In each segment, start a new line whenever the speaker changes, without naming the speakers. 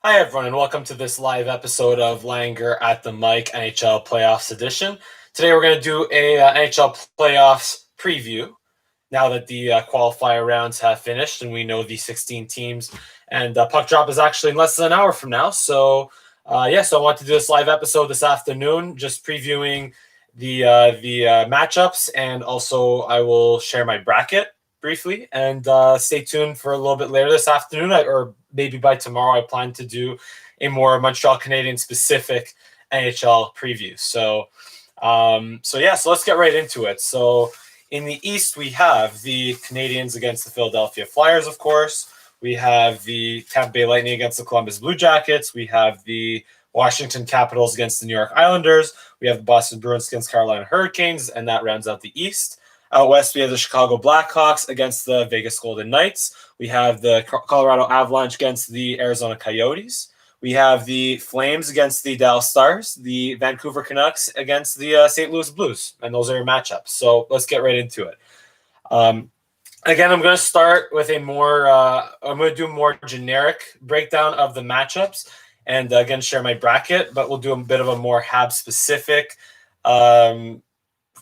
Hi, everyone, and welcome to this live episode of Langerr at the Mic NHL Playoffs Edition. Today, we're going to do a NHL Playoffs preview now that the qualifier rounds have finished and we know the 16 teams. And puck drop is actually in less than an hour from now. So I want to do this live episode this afternoon, just previewing the matchups, and also I will share my bracket briefly, and stay tuned for a little bit later this afternoon, or maybe by tomorrow. I plan to do a more Montreal Canadiens specific NHL preview. So let's get right into it. So in the East, we have the Canadiens against the Philadelphia Flyers, of course. We have the Tampa Bay Lightning against the Columbus Blue Jackets. We have the Washington Capitals against the New York Islanders. We have the Boston Bruins against Carolina Hurricanes, and that rounds out the East. Out west, we have the Chicago Blackhawks against the Vegas Golden Knights. We have the Colorado Avalanche against the Arizona Coyotes. We have the Flames against the Dallas Stars, the Vancouver Canucks against the St. Louis Blues, and those are your matchups. So let's get right into it. Again, I'm going to start with I'm going to do a more generic breakdown of the matchups, and again, share my bracket, but we'll do a bit of a more Habs-specific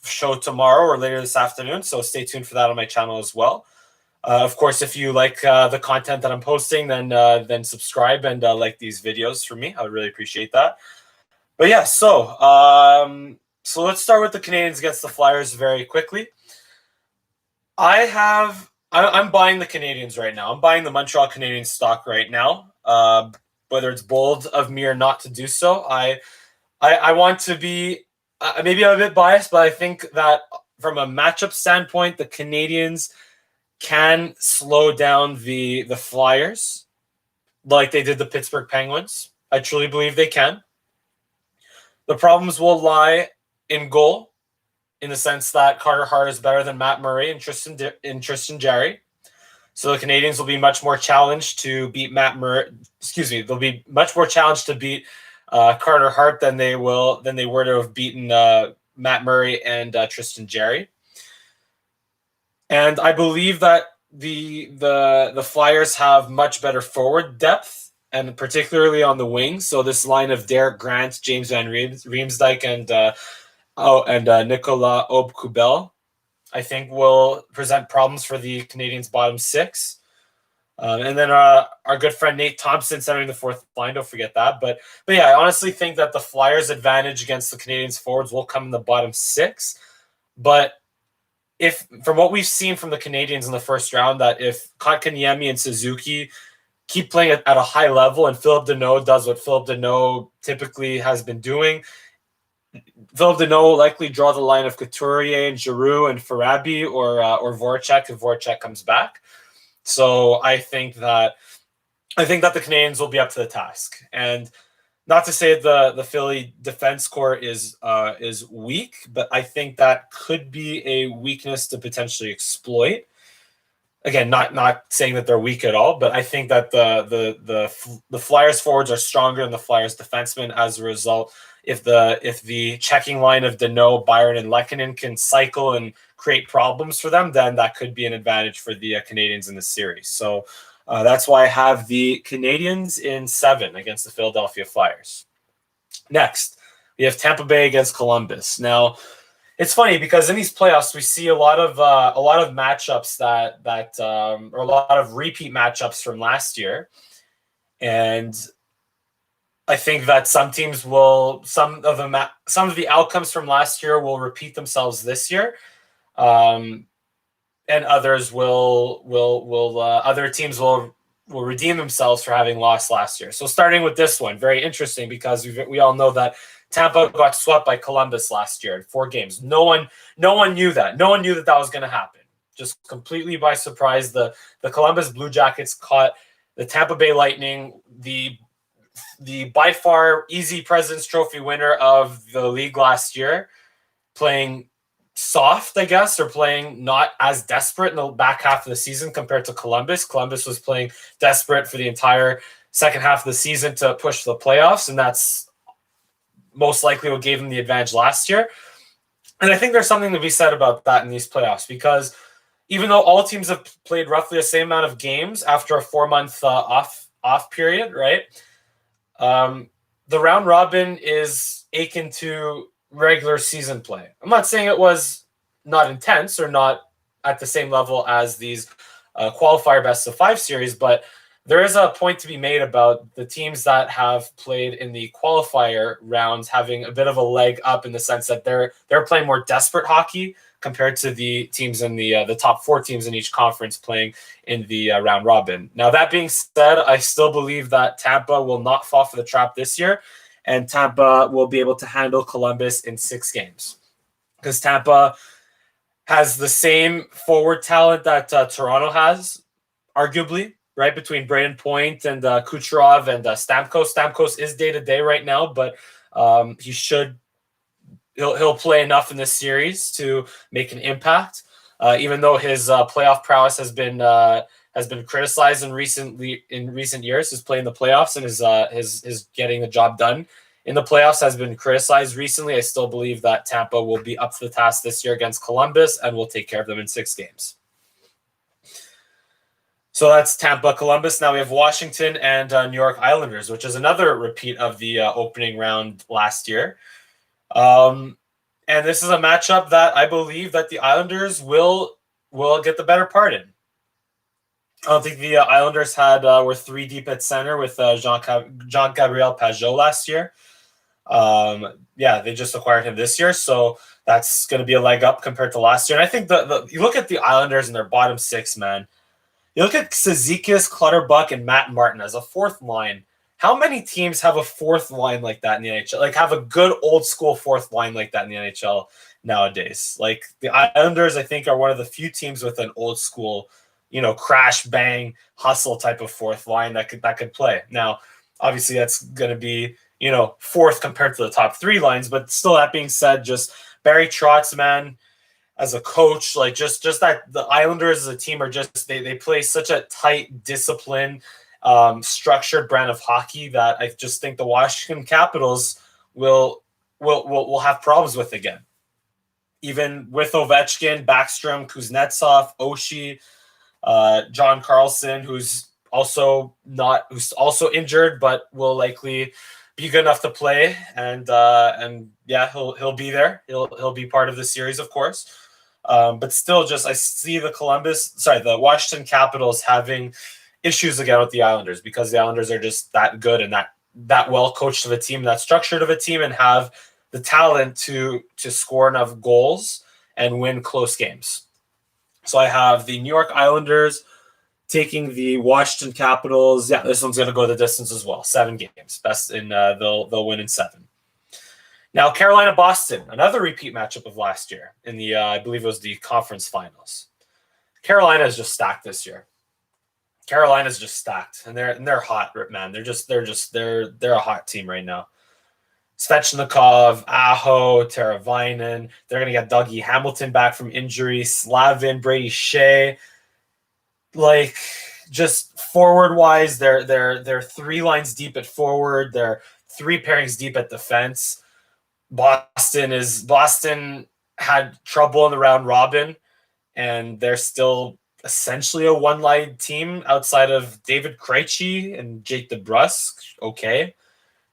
show tomorrow or later this afternoon, so stay tuned for that on my channel as well. Of course, if you like the content that I'm posting, then subscribe and like these videos for me. I would really appreciate that. But yeah, so let's start with the Canadiens against the Flyers very quickly. I'm buying the Canadiens right now. I'm buying the Montreal Canadiens stock right now. Whether it's bold of me or not to do so, I want to be. Maybe I'm a bit biased, but I think that from a matchup standpoint, the Canadiens can slow down the Flyers like they did the Pittsburgh Penguins. I truly believe they can. The problems will lie in goal, in the sense that Carter Hart is better than Matt Murray and Tristan Jarry. So the Canadiens will be much more challenged to beat Matt Murray. They'll be much more challenged to beat Carter Hart than they were to have beaten Matt Murray and Tristan Jarry. And I believe that the Flyers have much better forward depth, and particularly on the wings. So this line of Derek Grant, James Van Riemsdyk, and Nicolas Aube-Kubel, I think, will present problems for the Canadiens' bottom six. And then our good friend Nate Thompson centering the fourth line. Don't forget that. But yeah, I honestly think that the Flyers' advantage against the Canadiens' forwards will come in the bottom six. But if, from what we've seen from the Canadiens in the first round, that if Kotkaniemi and Suzuki keep playing at a high level and Philip Deneau does what Philip Deneau typically has been doing, Philip Deneau will likely draw the line of Couturier and Giroux and Farabi or Voracek if Voracek comes back. So I think that the Canadiens will be up to the task. And not to say the Philly defense core is weak, but I think that could be a weakness to potentially exploit. Again, not saying that they're weak at all, but I think that the Flyers forwards are stronger than the Flyers defensemen. As a result, if the checking line of Deneau, Byron, and Lehkonen can cycle and create problems for them, then that could be an advantage for the Canadiens in the series. So that's why I have the Canadiens in 7 against the Philadelphia Flyers. Next, we have Tampa Bay against Columbus. Now, it's funny because in these playoffs we see a lot of matchups or a lot of repeat matchups from last year, and I think that some of the outcomes from last year will repeat themselves this year, and others other teams will redeem themselves for having lost last year. So starting with this one, very interesting because we all know that Tampa got swept by Columbus last year in 4 games. No one knew that. No one knew that was going to happen. Just completely by surprise, the Columbus Blue Jackets caught the Tampa Bay Lightning, the by far easy President's Trophy winner of the league last year, playing soft, I guess, or playing not as desperate in the back half of the season compared to Columbus. Columbus was playing desperate for the entire second half of the season to push the playoffs, and that's most likely what gave them the advantage last year. And I think there's something to be said about that in these playoffs, because even though all teams have played roughly the same amount of games after a 4-month off period, right? The round robin is akin to regular season play. I'm not saying it was not intense or not at the same level as these qualifier best of 5 series, but there is a point to be made about the teams that have played in the qualifier rounds having a bit of a leg up in the sense that they're playing more desperate hockey compared to the teams in the top 4 teams in each conference playing in the round robin. Now, that being said, I still believe that Tampa will not fall for the trap this year, and Tampa will be able to handle Columbus in 6 games because Tampa has the same forward talent that Toronto has, arguably, right? Between Braden Point and Kucherov and Stamkos. Stamkos is day to day right now, but he'll play enough in this series to make an impact. Even though his playoff prowess has been criticized in recent years, his play in the playoffs and his getting the job done in the playoffs has been criticized recently. I still believe that Tampa will be up to the task this year against Columbus and will take care of them in 6 games. So that's Tampa, Columbus. Now we have Washington and New York Islanders, which is another repeat of the opening round last year. And this is a matchup that I believe that the Islanders will get the better part in. I don't think the Islanders were 3 deep at center with Jean-Gabriel Pageau last year. They just acquired him this year, so that's going to be a leg up compared to last year. And I think you look at the Islanders and their bottom 6, man. You look at Cizikas, Clutterbuck, and Matt Martin as a 4th line. How many teams have a 4th line like that in the NHL? Like, have a good old school 4th line like that in the NHL nowadays? Like, the Islanders, I think, are one of the few teams with an old school, crash, bang, hustle type of 4th line that could play. Now, obviously, that's going to be, 4th compared to the top 3 lines. But still, that being said, just Barry Trotz, man, as a coach, like just that the Islanders as a team are just they play such a tight, disciplined, structured brand of hockey that I just think the Washington Capitals will have problems with again. Even with Ovechkin, Backstrom, Kuznetsov, Oshie, John Carlson, who's also injured but will likely be good enough to play, and he'll be there. He'll be part of the series, of course. But still, I see the Washington Capitals having issues again with the Islanders because the Islanders are just that good and that well coached of a team, that structured of a team, and have the talent to score enough goals and win close games. So I have the New York Islanders taking the Washington Capitals. Yeah, this one's going to go the distance as well. 7 games. They'll win in 7. Now, Carolina-Boston, another repeat matchup of last year in the, I believe it was the conference finals. Carolina is just stacked this year. Carolina's just stacked, and they're hot, man. They're a hot team right now. Svechnikov, Aho, Teravainen. They're gonna get Dougie Hamilton back from injury. Slavin, Brady Shea. Like, just forward wise, they're 3 lines deep at forward. They're 3 pairings deep at defense. Boston had trouble in the round robin, and they're still essentially a 1-line team outside of David Krejci and Jake DeBrusk. Okay.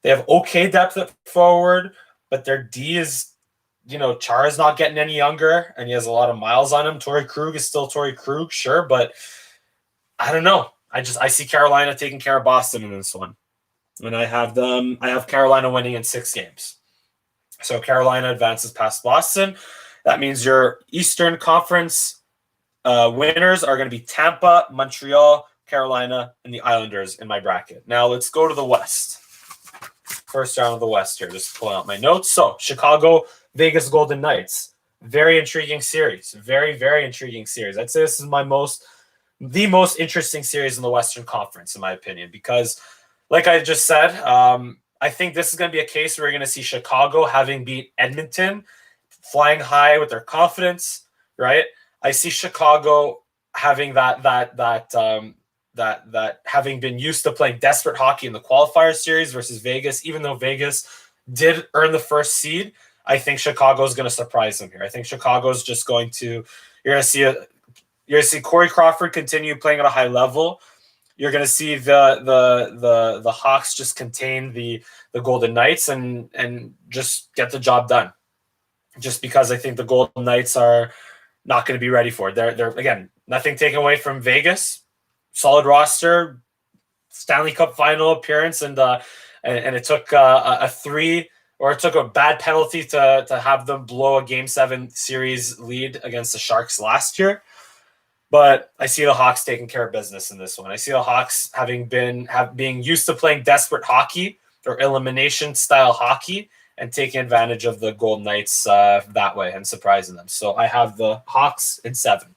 They have okay depth at forward, but their D is, Chara's not getting any younger, and he has a lot of miles on him. Torrey Krug is still Torrey Krug, sure, but I don't know. I see Carolina taking care of Boston in this one. And I have Carolina winning in 6 games. So Carolina advances past Boston. That means your Eastern Conference winners are going to be Tampa, Montreal, Carolina, and the Islanders in my bracket. Now let's go to the West. First round of the West here. Just pulling out my notes. So Chicago, Vegas Golden Knights. Very intriguing series. Very, very intriguing series. I'd say this is the most interesting series in the Western Conference, in my opinion, because like I just said, I think this is going to be a case where you're going to see Chicago having beat Edmonton, flying high with their confidence, right? I see Chicago having that having been used to playing desperate hockey in the qualifier series versus Vegas, even though Vegas did earn the first seed, I think Chicago is going to surprise them here. I think Chicago is just you're going to see Corey Crawford continue playing at a high level. you're going to see the Hawks just contain the Golden Knights and just get the job done. Just because I think the Golden Knights are not going to be ready for it. They're again, nothing taken away from Vegas. Solid roster, Stanley Cup final appearance, and it took it took a bad penalty to have them blow a Game 7 series lead against the Sharks last year. But I see the Hawks taking care of business in this one. I see the Hawks being used to playing desperate hockey or elimination style hockey and taking advantage of the Golden Knights that way and surprising them. So I have the Hawks in 7.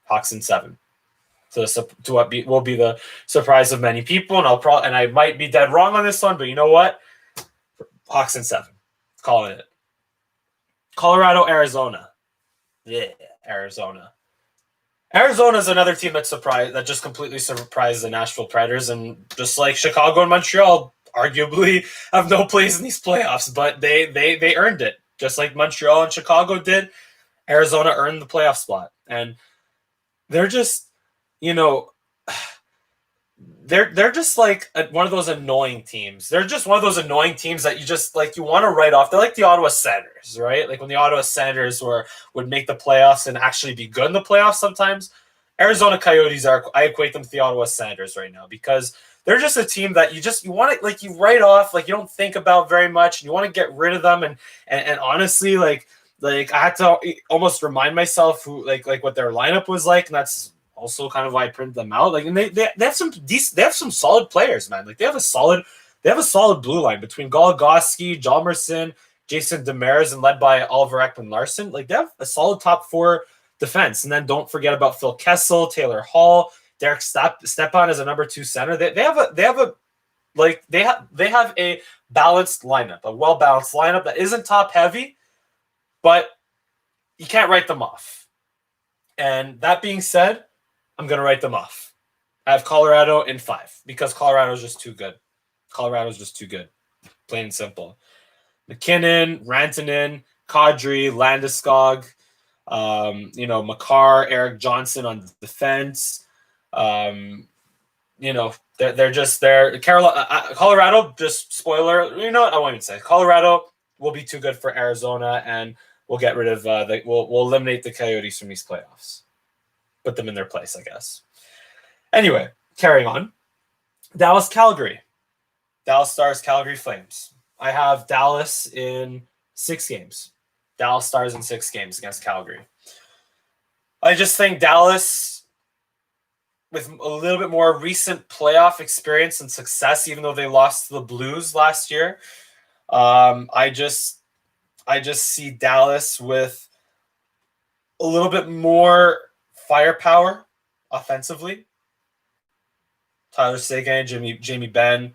Hawks in 7. To what will be the surprise of many people, and I might be dead wrong on this one, but you know what? Hawks in 7. Calling it. Colorado, Arizona. Yeah, Arizona. Arizona is another team that just completely surprised the Nashville Predators, and just like Chicago and Montreal, arguably have no place in these playoffs, but they earned it. Just like Montreal and Chicago did, Arizona earned the playoff spot. And they're just, they're just like one of those annoying teams. They're just one of those annoying teams that you just like, you want to write off. They're like the Ottawa Senators, right? Like when the Ottawa Senators would make the playoffs and actually be good in the playoffs sometimes. Arizona Coyotes I equate them to the Ottawa Senators right now because they're just a team that you want to, like, you write off, like you don't think about very much, and you want to get rid of them. And honestly, like I had to almost remind myself who like what their lineup was like, and that's also kind of why I printed them out. Like, and they have some solid players, man. Like they have a solid blue line between Goligoski, Hjalmarsson, Jason Demers, and led by Oliver Ekman-Larsson. Like they have a solid top 4 defense. And then don't forget about Phil Kessel, Taylor Hall, Derek Stepan as a number 2 center. They have a balanced lineup, a well balanced lineup that isn't top heavy, but you can't write them off. And that being said, I'm going to write them off. I have Colorado in 5 because Colorado is just too good. Colorado's just too good. Plain and simple. McKinnon, Rantanen, Kadri, Landeskog, Makar, Eric Johnson on defense. They're Colorado, just spoiler, I won't even say Colorado will be too good for Arizona, and we'll get rid of we'll eliminate the Coyotes from these playoffs. Put them in their place, I guess. Anyway, carrying on. Dallas, Calgary. Dallas Stars, Calgary Flames. I have Dallas in 6 games. Dallas Stars in 6 games against Calgary. I just think Dallas, with a little bit more recent playoff experience and success, even though they lost to the Blues last year, I just see Dallas with a little bit more firepower offensively. Tyler Seguin, Jamie Benn,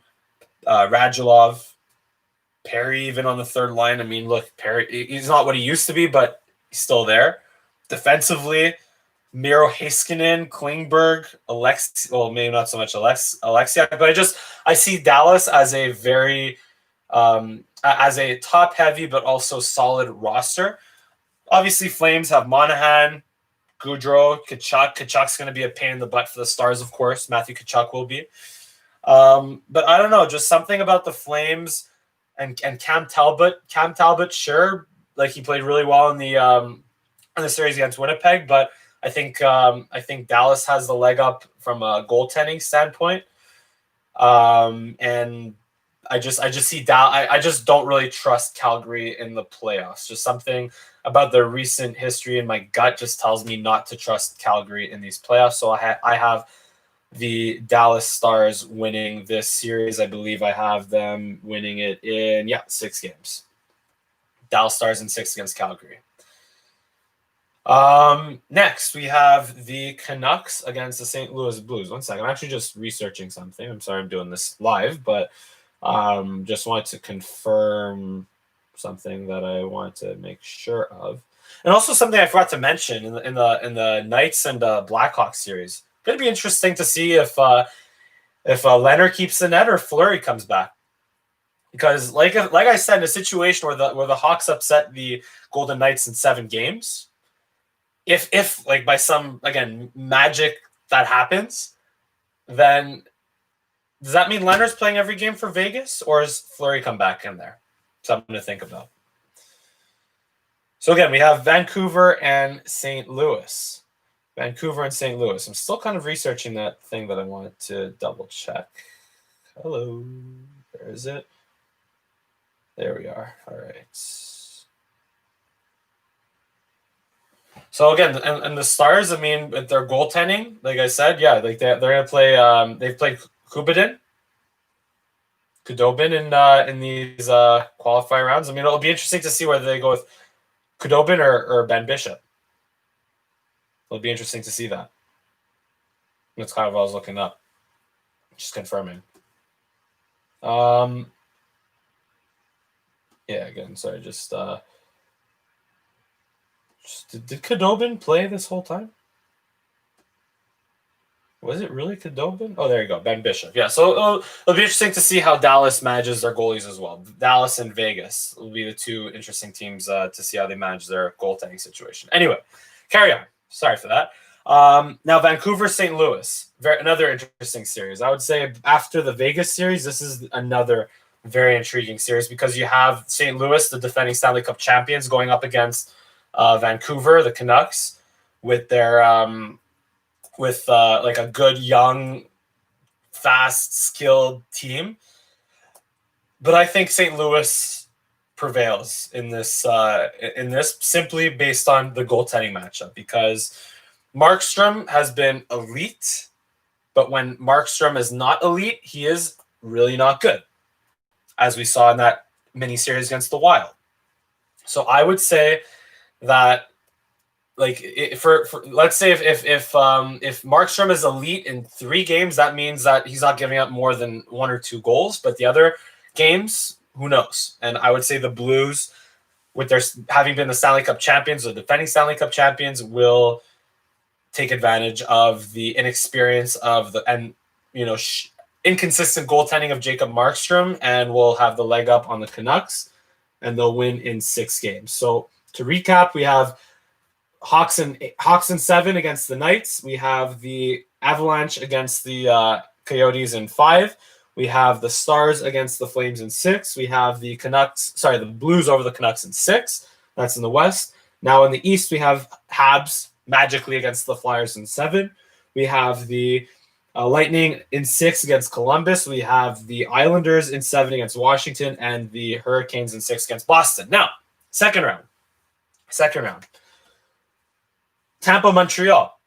Radulov, Perry even on the third line. I mean, look, Perry, he's not what he used to be, but he's still there. Defensively, Miro Heiskanen, Klingberg, maybe not so much Alexiak, but I see Dallas as a very as a top heavy but also solid roster. Obviously, Flames have Monahan, Gaudreau, Tkachuk. Tkachuk's going to be a pain in the butt for the Stars, of course. Matthew Tkachuk will be. But I don't know, just something about the Flames and Cam Talbot. Cam Talbot, sure, like he played really well in the series against Winnipeg, but I think Dallas has the leg up from a goaltending standpoint. And I just see I just don't really trust Calgary in the playoffs. Just something about their recent history in my gut just tells me not to trust Calgary in these playoffs. So I have the Dallas Stars winning this series. I believe I have them winning it in 6 games. Dallas Stars in 6 against Calgary. Next, we have the Canucks against the St. Louis Blues. One second. I'm actually just researching something. I'm sorry I'm doing this live, but just wanted to confirm something that I wanted to make sure of. And also something I forgot to mention in the Knights and Blackhawks series. Going to be interesting to see if Langerr keeps the net or Fleury comes back. Because like I said, in a situation where the Hawks upset the Golden Knights in 7 games, if like by some, again, magic that happens, then does that mean Leonard's playing every game for Vegas, or does Fleury come back in there? Something to think about. So again, we have Vancouver and St. Louis. Vancouver and St. Louis. I'm still kind of researching that thing that I wanted to double check. Hello. Where is it? There we are. All right. So again, and the Stars, I mean, with their goaltending, like I said, yeah, like they're gonna play. They've played Khudobin in these qualifier rounds. I mean, it'll be interesting to see whether they go with Khudobin or Ben Bishop. It'll be interesting to see that. That's kind of what I was looking up. Just confirming. Yeah, again, sorry, just did Khudobin play this whole time? Was it really Khudobin? Oh, there you go, Ben Bishop. Yeah, so it'll be interesting to see how Dallas manages their goalies as well. Dallas and Vegas will be the two interesting teams to see how they manage their goaltending situation. Anyway, carry on. Sorry for that. Now, Vancouver, St. Louis, another interesting series. I would say after the Vegas series, this is another very intriguing series because you have St. Louis, the defending Stanley Cup champions, going up against Vancouver, the Canucks, with their like a good, young, fast, skilled team. But I think St. Louis prevails in this simply based on the goaltending matchup because Markstrom has been elite, but when Markstrom is not elite, he is really not good, as we saw in that mini series against the Wild. So I would say that, like, for let's say if Markstrom is elite in 3 games, that means that he's not giving up more than 1 or 2 goals. But the other games, who knows? And I would say the Blues, with their having been the Stanley Cup champions or defending Stanley Cup champions, will take advantage of the inexperience of inconsistent goaltending of Jacob Markstrom, and will have the leg up on the Canucks, and they'll win in 6 games. So to recap, we have Hawks in 7 against the Knights. We have the Avalanche against the Coyotes in 5. We have the Stars against the Flames in 6. We have the Blues over the Canucks in 6. That's in the West. Now in the East, we have Habs magically against the Flyers in 7. We have the Lightning in 6 against Columbus. We have the Islanders in 7 against Washington, and the Hurricanes in 6 against Boston. Now, second round. Tampa, Montreal.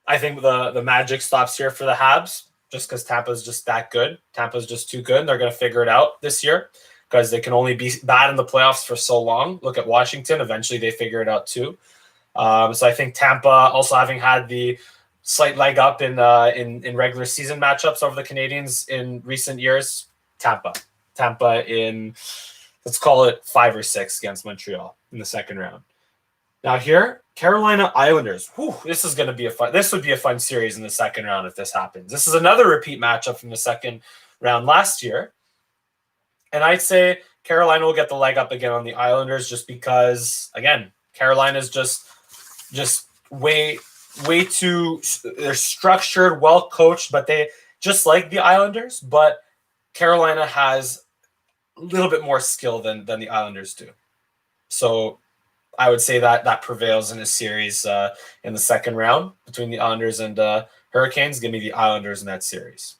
I think the magic stops here for the Habs just because Tampa's just that good. Tampa's just too good, and they're going to figure it out this year because they can only be bad in the playoffs for so long. Look at Washington. Eventually, they figure it out too. So I think Tampa, also having had the slight leg up in regular season matchups over the Canadiens in recent years, Tampa in, let's call it 5 or 6 against Montreal in the second round. Now here, Carolina Islanders. Whew, this would be a fun series in the second round if this happens. This is another repeat matchup from the second round last year. And I'd say Carolina will get the leg up again on the Islanders just because, again, Carolina's just way too, they're structured, well coached, but they just like the Islanders, but Carolina has a little bit more skill than the Islanders do. So I would say that prevails in a series in the second round between the Islanders and Hurricanes. Give me the Islanders in that series.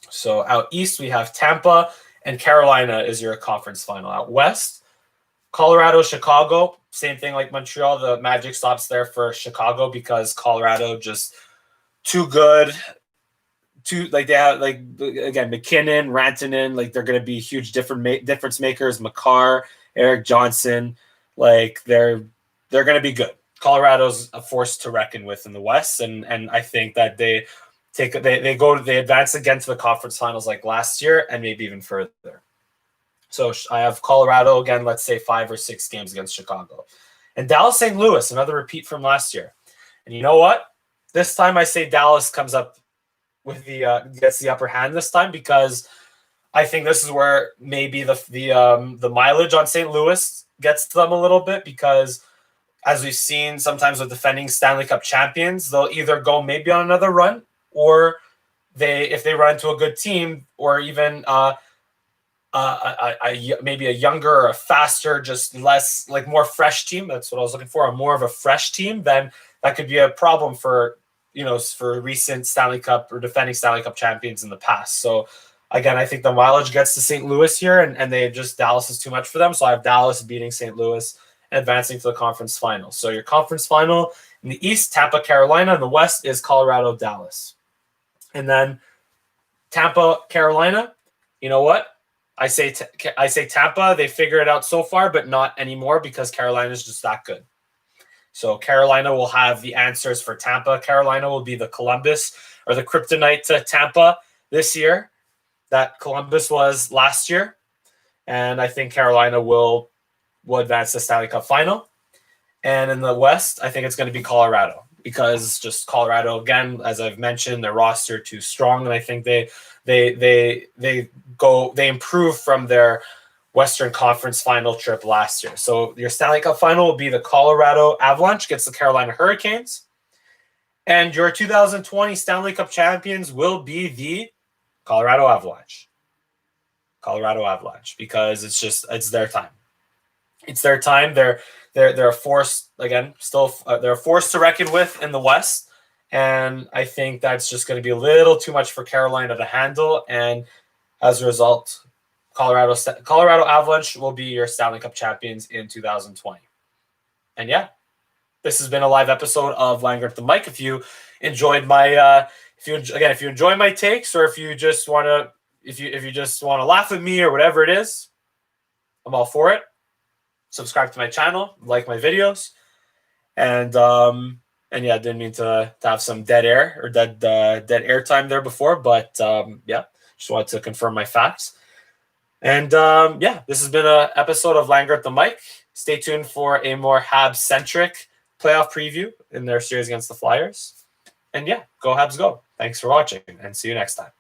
So out east, we have Tampa and Carolina is your conference final. Out west, Colorado, Chicago, same thing like Montreal. The magic stops there for Chicago because Colorado just too good. They have, like, again, McKinnon, Rantanen, like they're going to be huge difference makers. Makar, Eric Johnson, like they're going to be good. Colorado's a force to reckon with in the West, and I think that they advance again to the conference finals like last year and maybe even further. So I have Colorado again, let's say 5 or 6 games against Chicago. And Dallas St. Louis, another repeat from last year. And you know what? This time I say Dallas comes up with gets the upper hand this time because I think this is where maybe the mileage on St. Louis gets to them a little bit because, as we've seen sometimes with defending Stanley Cup champions, they'll either go maybe on another run or if they run into a good team, or even maybe a younger or a faster, just less, like, more fresh team. That's what I was looking for. More of a fresh team. Then that could be a problem for, for recent Stanley Cup or defending Stanley Cup champions in the past. So again, I think the mileage gets to St. Louis here, and they just, Dallas is too much for them. So I have Dallas beating St. Louis and advancing to the conference final. So your conference final in the East, Tampa, Carolina. In the West is Colorado, Dallas. And then Tampa, Carolina. You know what? I say Tampa. They figure it out so far, but not anymore, because Carolina is just that good. So Carolina will have the answers for Tampa. Carolina will be the Columbus or the kryptonite to Tampa this year that Columbus was last year. And I think Carolina will advance the Stanley Cup final. And in the West, I think it's going to be Colorado, because just Colorado, again, as I've mentioned, their roster too strong, and I think they improve from their Western Conference final trip last year. So your Stanley Cup final will be the Colorado Avalanche against the Carolina Hurricanes, and your 2020 Stanley Cup champions will be the Colorado Avalanche. Colorado Avalanche, because it's their time. It's their time. They're a force, again, still they're a force to reckon with in the West. And I think that's just going to be a little too much for Carolina to handle. And as a result, Colorado Avalanche will be your Stanley Cup champions in 2020. And yeah, this has been a live episode of Langerr at the Mic. If you enjoyed my, if you enjoy my takes, or if you just want to laugh at me or whatever it is, I'm all for it. Subscribe to my channel, like my videos, and yeah, I didn't mean to have some dead air or dead air time there before, but yeah, just wanted to confirm my facts. And yeah, this has been an episode of Langerr at the Mic. Stay tuned for a more Habs-centric playoff preview in their series against the Flyers. And yeah, go Habs go. Thanks for watching, and see you next time.